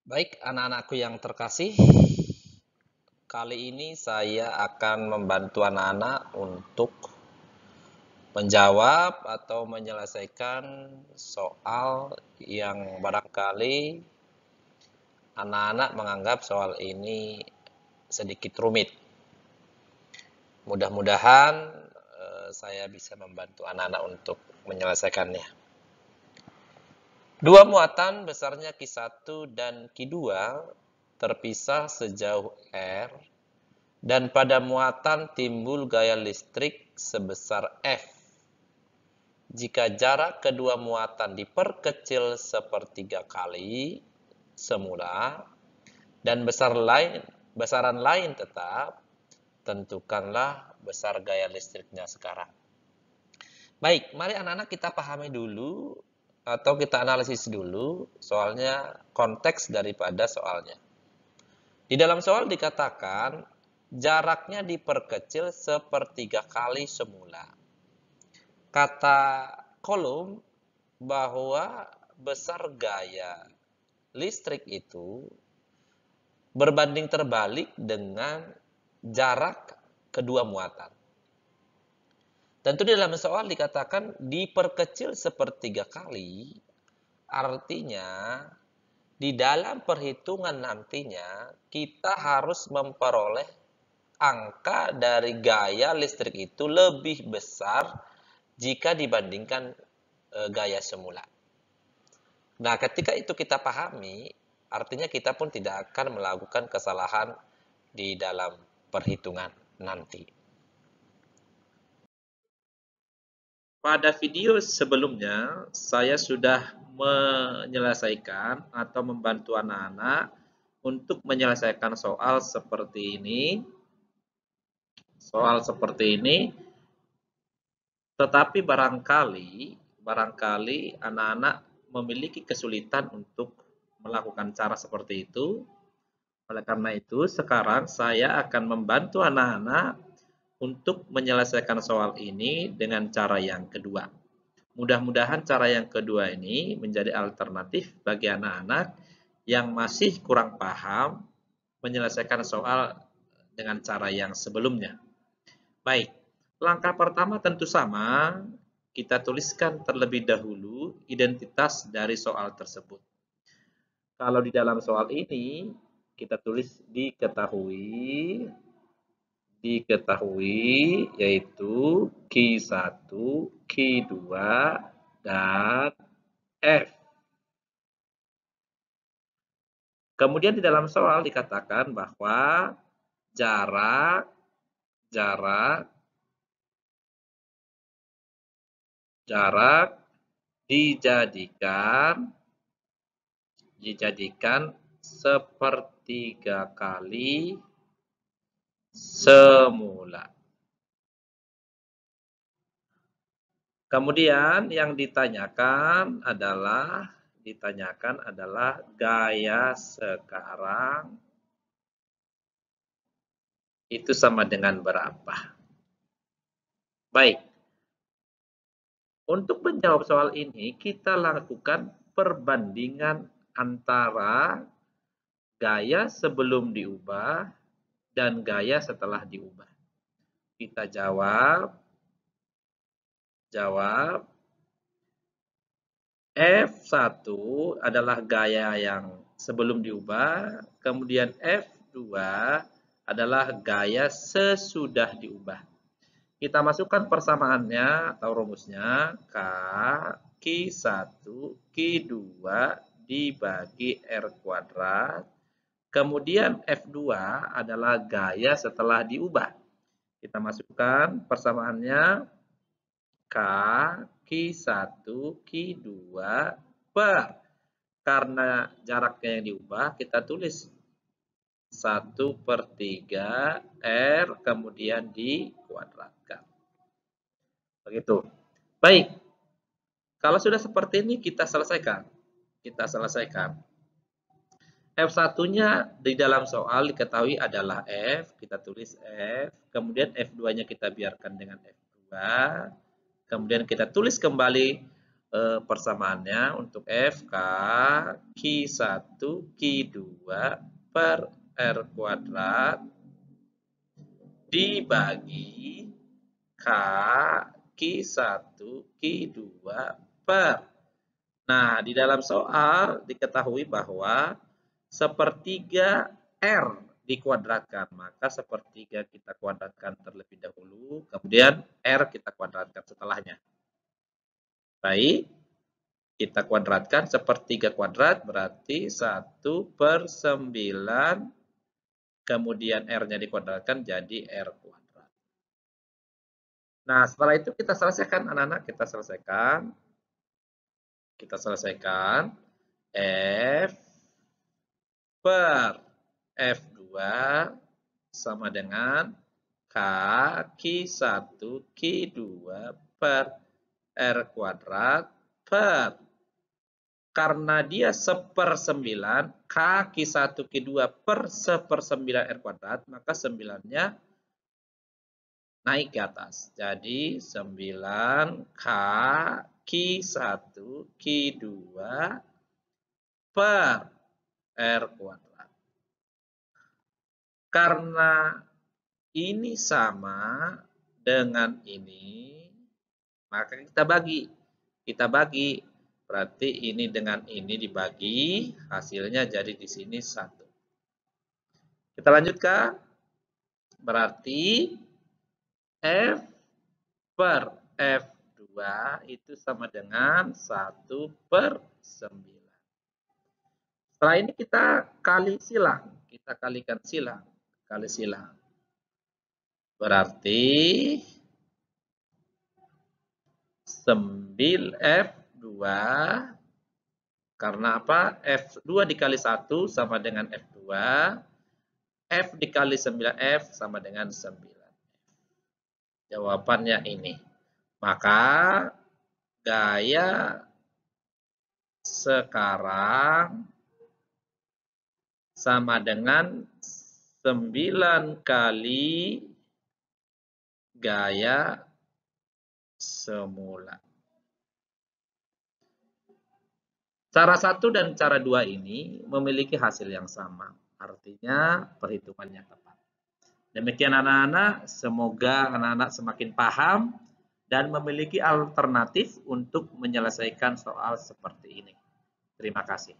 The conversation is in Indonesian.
Baik, anak-anakku yang terkasih, kali ini saya akan membantu anak-anak untuk menjawab atau menyelesaikan soal yang barangkali anak-anak menganggap soal ini sedikit rumit. Mudah-mudahan saya bisa membantu anak-anak untuk menyelesaikannya. Dua muatan besarnya Q1 dan Q2 terpisah sejauh R. Dan pada muatan timbul gaya listrik sebesar F. Jika jarak kedua muatan diperkecil sepertiga kali semula dan besaran lain tetap, tentukanlah besar gaya listriknya sekarang. Baik, mari anak-anak kita pahami dulu atau kita analisis dulu soalnya, konteks daripada soalnya. Di dalam soal dikatakan jaraknya diperkecil sepertiga kali semula. Kata kolom bahwa besar gaya listrik itu berbanding terbalik dengan jarak kedua muatan. Tentu di dalam soal dikatakan diperkecil sepertiga kali, artinya di dalam perhitungan nantinya kita harus memperoleh angka dari gaya listrik itu lebih besar jika dibandingkan gaya semula. Nah, ketika itu kita pahami, artinya kita pun tidak akan melakukan kesalahan di dalam perhitungan nanti. Pada video sebelumnya, saya sudah menyelesaikan atau membantu anak-anak untuk menyelesaikan soal seperti ini. Tetapi barangkali anak-anak memiliki kesulitan untuk melakukan cara seperti itu. Oleh karena itu, sekarang saya akan membantu anak-anak untuk menyelesaikan soal ini dengan cara yang kedua. Mudah-mudahan cara yang kedua ini menjadi alternatif bagi anak-anak yang masih kurang paham menyelesaikan soal dengan cara yang sebelumnya. Baik, langkah pertama tentu sama, kita tuliskan terlebih dahulu identitas dari soal tersebut. Kalau di dalam soal ini, kita tulis diketahui yaitu Q1, Q2, dan F. Kemudian di dalam soal dikatakan bahwa jarak dijadikan sepertiga kali semula. Kemudian yang ditanyakan adalah gaya sekarang itu sama dengan berapa. Baik. Untuk menjawab soal ini, kita lakukan perbandingan antara gaya sebelum diubah dan gaya setelah diubah. Kita jawab F1 adalah gaya yang sebelum diubah, kemudian F2 adalah gaya sesudah diubah. Kita masukkan persamaannya atau rumusnya Q1 Q2 dibagi R kuadrat. Kemudian F2 adalah gaya setelah diubah. Kita masukkan persamaannya Q1 Q2 per, karena jaraknya yang diubah, kita tulis 1/3 R kemudian dikuadratkan. Begitu. Baik. Kalau sudah seperti ini kita selesaikan. F1-nya di dalam soal diketahui adalah F, kita tulis F, kemudian F2-nya kita biarkan dengan F2, kemudian kita tulis kembali persamaannya untuk F K Q1 Q2 per R kuadrat dibagi K Q1 Q2 per. Nah, di dalam soal diketahui bahwa sepertiga R dikuadratkan. Maka sepertiga kita kuadratkan terlebih dahulu, kemudian R kita kuadratkan setelahnya. Baik, kita kuadratkan sepertiga kuadrat berarti 1/9, kemudian R-nya dikuadratkan jadi R kuadrat. Nah, setelah itu kita selesaikan anak-anak, kita selesaikan. F per F2 sama dengan K Q1 Q2 per R kuadrat per, karena dia 1/9, K Q1 Q2 per 1/9 R kuadrat, maka 9-nya naik ke atas. Jadi 9 K Q1 Q2 per R kuadrat. Karena ini sama dengan ini, maka kita bagi. Berarti ini dengan ini dibagi, hasilnya jadi di sini 1. Kita lanjutkan. Berarti F per F2 itu sama dengan 1/9. Setelah ini kita kali silang. Kita kalikan silang. Kali silang. Berarti 9F2, karena apa? F2 dikali 1 sama dengan F2. F dikali 9F sama dengan 9F. Jawabannya ini. Maka gaya sekarang sama dengan 9 kali gaya semula. Cara 1 dan cara 2 ini memiliki hasil yang sama. Artinya perhitungannya tepat. Demikian anak-anak, semoga anak-anak semakin paham dan memiliki alternatif untuk menyelesaikan soal seperti ini. Terima kasih.